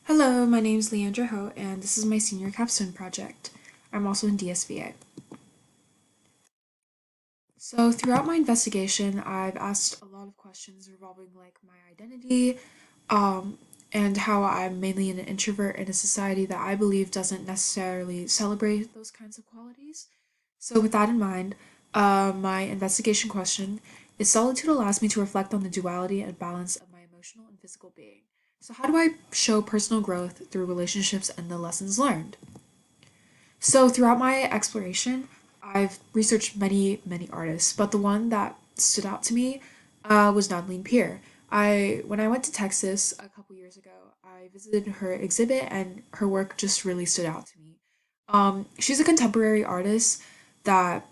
Hello, my name is Leandra Ho, and this is my senior capstone project. I'm also in DSVA. So, throughout my investigation, I've asked a lot of questions revolving my identity, um, and how I'm mainly an introvert in a society that I believe doesn't necessarily celebrate those kinds of qualities. So, with that in mind, my investigation question is solitude allows me to reflect on the duality and balance of my emotional and physical being. So, how do I show personal growth through relationships and the lessons learned? So, throughout my exploration, I've researched many artists, but the one that stood out to me was Nadaline Pierre. When I went to Texas a couple years ago, I visited her exhibit, and her work just really stood out to me. She's a contemporary artist that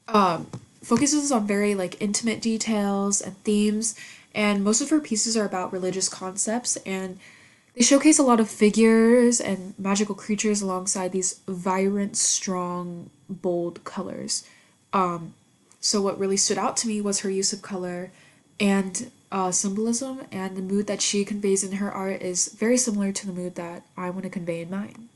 um, focuses on very intimate details and themes, and most of her pieces are about religious concepts, and they showcase a lot of figures and magical creatures alongside these vibrant, strong, bold colors. So what really stood out to me was her use of color and symbolism, and the mood that she conveys in her art is very similar to the mood that I want to convey in mine.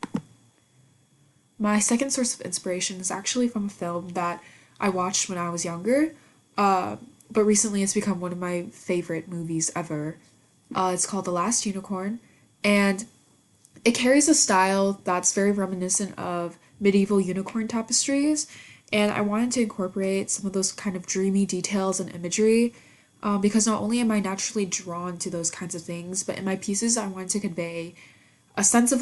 My second source of inspiration is actually from a film that I watched when I was younger, uh, but recently it's become one of my favorite movies ever. It's called The Last Unicorn, and it carries a style that's very reminiscent of medieval unicorn tapestries, and I wanted to incorporate some of those kind of dreamy details and imagery, because not only am I naturally drawn to those kinds of things, but in my pieces I wanted to convey a sense of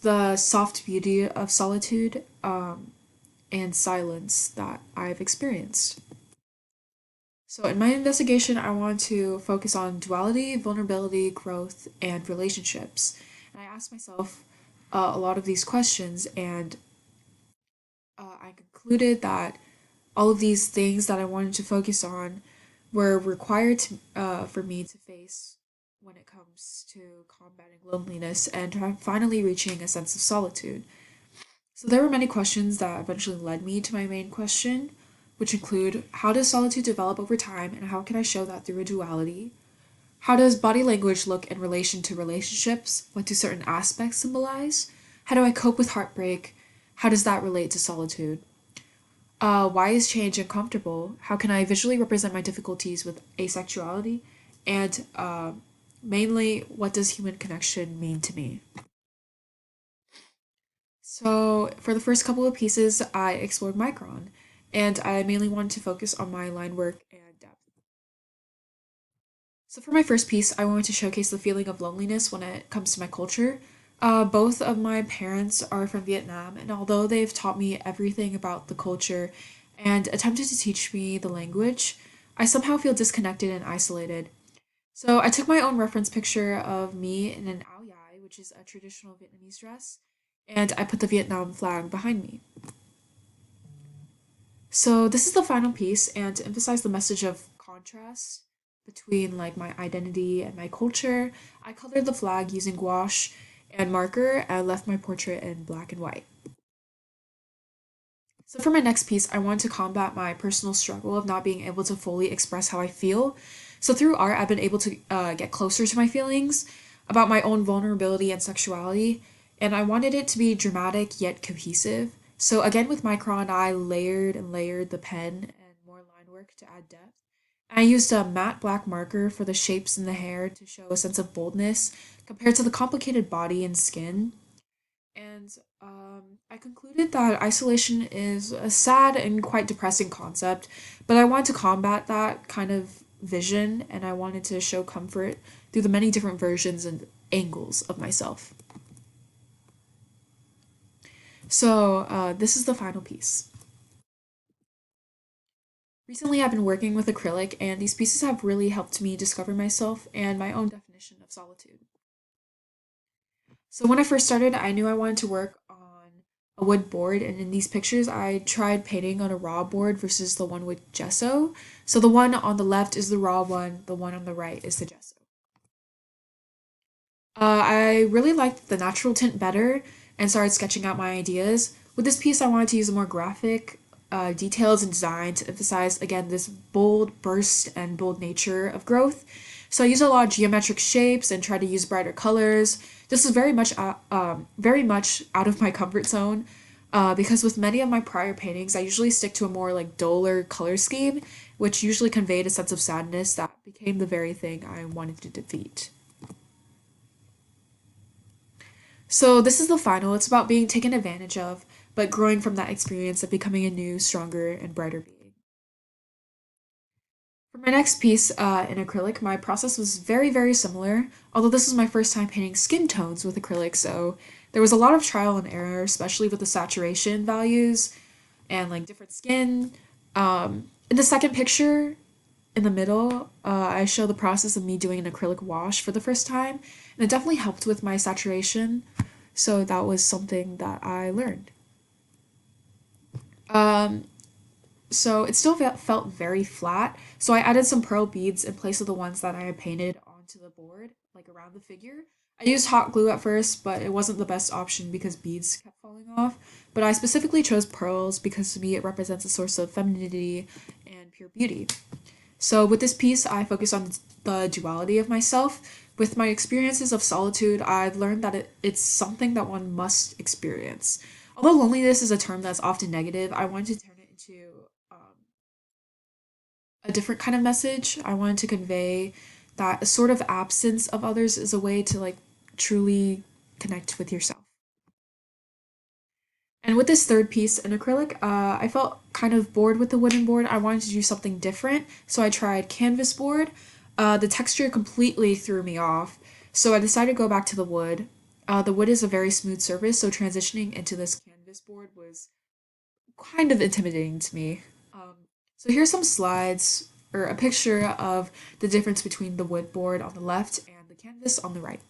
the soft beauty of solitude and silence that I've experienced. So, in my investigation, I want to focus on duality, vulnerability, growth, and relationships. And I asked myself a lot of these questions, and I concluded that all of these things that I wanted to focus on were required for me to face when it comes to combating loneliness and finally reaching a sense of solitude. So there were many questions that eventually led me to my main question, which include how does solitude develop over time and how can I show that through a duality? How does body language look in relation to relationships? What do certain aspects symbolize? How do I cope with heartbreak? How does that relate to solitude? Why is change uncomfortable? How can I visually represent my difficulties with asexuality? And mainly, what does human connection mean to me? So, for the first couple of pieces, I explored Micron, and I mainly wanted to focus on my line work and depth. So, for my first piece, I wanted to showcase the feeling of loneliness when it comes to my culture. Both of my parents are from Vietnam, and although they've taught me everything about the culture and attempted to teach me the language, I somehow feel disconnected and isolated. So, I took my own reference picture of me in an ao dai, which is a traditional Vietnamese dress, and I put the Vietnam flag behind me. So this is the final piece, and to emphasize the message of contrast between my identity and my culture, I colored the flag using gouache and marker and left my portrait in black and white. So for my next piece, I want to combat my personal struggle of not being able to fully express how I feel. So through art, I've been able to get closer to my feelings about my own vulnerability and sexuality, and I wanted it to be dramatic yet cohesive. So again, with Micron, I layered and layered the pen and more line work to add depth. I used a matte black marker for the shapes in the hair to show a sense of boldness compared to the complicated body and skin. And I concluded that isolation is a sad and quite depressing concept, but I wanted to combat that kind of vision, and I wanted to show comfort through the many different versions and angles of myself. So, this is the final piece. Recently, I've been working with acrylic, and these pieces have really helped me discover myself and my own definition of solitude. So when I first started, I knew I wanted to work on a wood board, and in these pictures, I tried painting on a raw board versus the one with gesso. So the one on the left is the raw one, the one on the right is the gesso. I really liked the natural tint better and started sketching out my ideas. With this piece, I wanted to use a more graphic details and design to emphasize, again, this bold burst and bold nature of growth. So I used a lot of geometric shapes and tried to use brighter colors. This was very much out of my comfort zone, because with many of my prior paintings, I usually stick to a more like duller color scheme, which usually conveyed a sense of sadness that became the very thing I wanted to defeat. So this is the final. It's about being taken advantage of, but growing from that experience of becoming a new, stronger, and brighter being. For my next piece in acrylic, my process was very similar, although this was my first time painting skin tones with acrylic, so there was a lot of trial and error, especially with the saturation values and like different skin. In the second picture in the middle, I show the process of me doing an acrylic wash for the first time, and it definitely helped with my saturation, so that was something that I learned. Um, So it still felt very flat. So I added some pearl beads in place of the ones that I had painted onto the board, like around the figure. I used hot glue at first, but it wasn't the best option because beads kept falling off. But I specifically chose pearls because to me it represents a source of femininity and pure beauty. So with this piece, I focus on the duality of myself. With my experiences of solitude, I've learned that it's something that one must experience. Although loneliness is a term that's often negative, I wanted to turn it into a different kind of message. I wanted to convey that a sort of absence of others is a way to like truly connect with yourself. And with this third piece in acrylic, I felt kind of bored with the wooden board. I wanted to do something different, so I tried canvas board. The texture completely threw me off, so I decided to go back to the wood. The wood is a very smooth surface, so transitioning into this canvas board was kind of intimidating to me. Um, so here's some slides or a picture of the difference between the wood board on the left and the canvas on the right.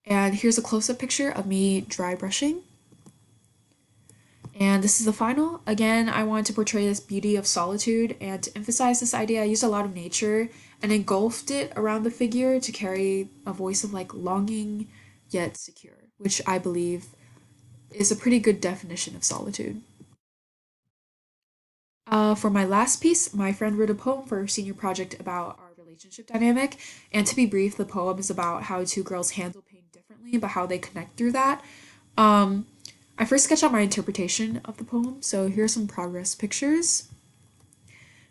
And here's a close-up picture of me dry brushing. And this is the final. Again, I wanted to portray this beauty of solitude and to emphasize this idea. I used a lot of nature and engulfed it around the figure to carry a voice of like longing yet secure, which I believe is a pretty good definition of solitude. For my last piece, my friend wrote a poem for her senior project about our relationship dynamic. And to be brief, the poem is about how two girls handle pain differently, but how they connect through that. Um, I first sketched out my interpretation of the poem, so here's some progress pictures.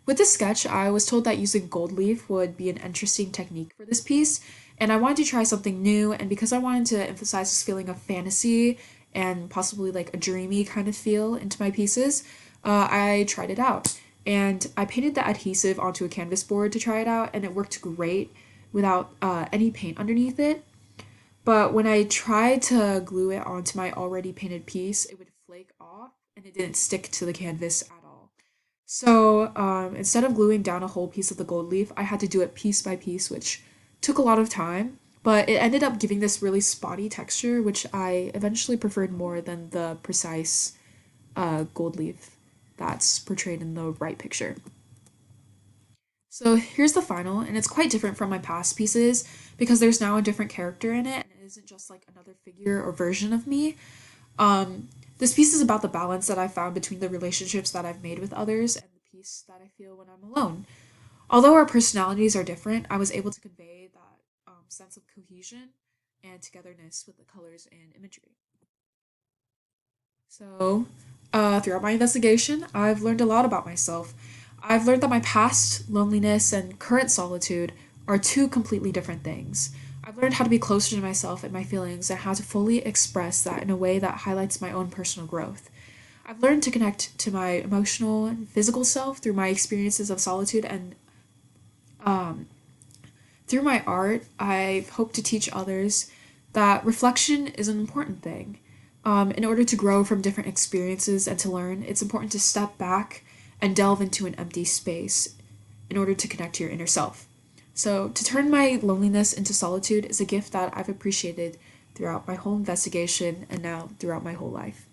With this sketch, I was told that using gold leaf would be an interesting technique for this piece, and I wanted to try something new, and because I wanted to emphasize this feeling of fantasy and possibly like a dreamy kind of feel into my pieces, I tried it out. And I painted the adhesive onto a canvas board to try it out, and it worked great without any paint underneath it. But when I tried to glue it onto my already painted piece, it would flake off and it didn't stick to the canvas at all. So instead of gluing down a whole piece of the gold leaf, I had to do it piece by piece, which took a lot of time. But it ended up giving this really spotty texture, which I eventually preferred more than the precise gold leaf that's portrayed in the right picture. So here's the final, and it's quite different from my past pieces because there's now a different character in it, and it isn't just like another figure or version of me. This piece is about the balance that I found between the relationships that I've made with others and the peace that I feel when I'm alone. Although our personalities are different, I was able to convey that sense of cohesion and togetherness with the colors and imagery. So, throughout my investigation, I've learned a lot about myself. I've learned that my past loneliness and current solitude are two completely different things. I've learned how to be closer to myself and my feelings and how to fully express that in a way that highlights my own personal growth. I've learned to connect to my emotional and physical self through my experiences of solitude, and through my art, I hope to teach others that reflection is an important thing. In order to grow from different experiences and to learn, it's important to step back and delve into an empty space in order to connect to your inner self. So, to turn my loneliness into solitude is a gift that I've appreciated throughout my whole investigation and now throughout my whole life.